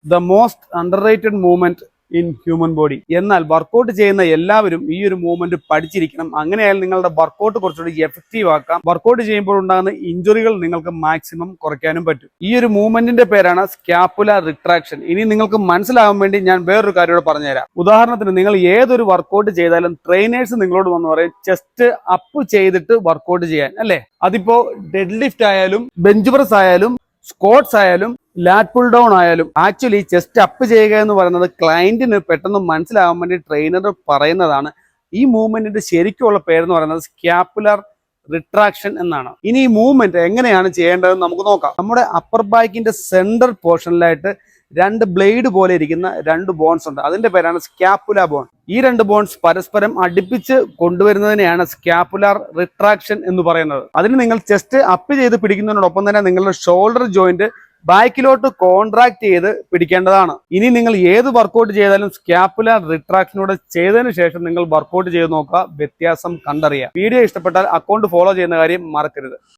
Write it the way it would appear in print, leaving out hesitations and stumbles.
The most underrated movement in human body. എന്നാൽ workout ചെയ്യുന്ന എല്ലാവരും ഈ ഒരു മൂവ്മെന്റ് പഠിച്ചിരിക്കണം. അങ്ങനെയായാൽ നിങ്ങളുടെ വർക്കൗട്ട് കുറച്ചുകൂടി എഫക്റ്റീവ് ആക്കാം. വർക്കൗട്ട് ചെയ്യുമ്പോൾ ഉണ്ടാകുന്ന ഇഞ്ചുറികൾ നിങ്ങൾക്ക് മാക്സിമം കുറയ്ക്കാനും പറ്റും. ഈ ഒരു മൂവ്മെന്റിന്റെ പേരാണ് സ്കാപ്പുലർ റിട്രാക്ഷൻ. ഇനി നിങ്ങൾക്ക് മനസ്സിലാവാൻ വേണ്ടി ഞാൻ വേറൊരു കാര്യം കൂടെ പറഞ്ഞുതരാം. ഉദാഹരണത്തിന് നിങ്ങൾ ഏതൊരു വർക്കൗട്ട് ചെയ്താലും ട്രെയിനേഴ്സ് നിങ്ങളോട് വന്ന് പറയും ചെസ്റ്റ് അപ്പ് ചെയ്തിട്ട് വർക്കൗട്ട് ചെയ്യാൻ, അല്ലേ? അതിപ്പോ ഡെഡ് ലിഫ്റ്റ് ആയാലും ബെഞ്ച് പ്രസ് ആയാലും സ്ക്വാട്സ് ആയാലും ലാറ്റ് പുൾ ഡൗൺ ആയാലും ആക്ച്വലി ചെസ്റ്റ് അപ്പ് ചെയ്യുക എന്ന് പറയുന്നത് ക്ലയന്റിന് പെട്ടെന്ന് മനസ്സിലാകാൻ വേണ്ടി ട്രെയിനർ പറയുന്നതാണ്. ഈ മൂവ്മെന്റിന്റെ ശരിക്കുള്ള പേരെന്ന് പറയുന്നത് സ്കാപ്പുലർ റിട്രാക്ഷൻ എന്നാണ്. ഇനി ഈ മൂവ്മെന്റ് എങ്ങനെയാണ് ചെയ്യേണ്ടതെന്ന് നമുക്ക് നോക്കാം. നമ്മുടെ അപ്പർ ബാക്കിന്റെ സെന്റർ പോർഷനിലായിട്ട് രണ്ട് ബ്ലേഡ് പോലെ ഇരിക്കുന്ന രണ്ട് ബോൺസ് ഉണ്ട്. അതിന്റെ പേരാണ് സ്കാപ്പുല ബോൺ. ഈ രണ്ട് ബോൺസ് പരസ്പരം അടുപ്പിച്ച് കൊണ്ടുവരുന്നതിനെയാണ് സ്കാപ്പുലർ റിട്രാക്ഷൻ എന്ന് പറയുന്നത്. അതിന് നിങ്ങൾ ചെസ്റ്റ് അപ്പ് ചെയ്ത് പിടിക്കുന്നതിനോടൊപ്പം തന്നെ നിങ്ങളുടെ ഷോൾഡർ ജോയിന്റ് ബാക്കിലോട്ട് കോൺട്രാക്ട് ചെയ്ത് പിടിക്കേണ്ടതാണ്. ഇനി നിങ്ങൾ ഏത് വർക്കൗട്ട് ചെയ്താലും സ്കാപ്പുലർ റിട്രാക്ഷനോട് ചെയ്തതിനു ശേഷം നിങ്ങൾ വർക്കൗട്ട് ചെയ്ത് നോക്കുക, വ്യത്യാസം കണ്ടറിയാം. വീഡിയോ ഇഷ്ടപ്പെട്ടാൽ അക്കൗണ്ട് ഫോളോ ചെയ്യുന്ന കാര്യം മറക്കരുത്.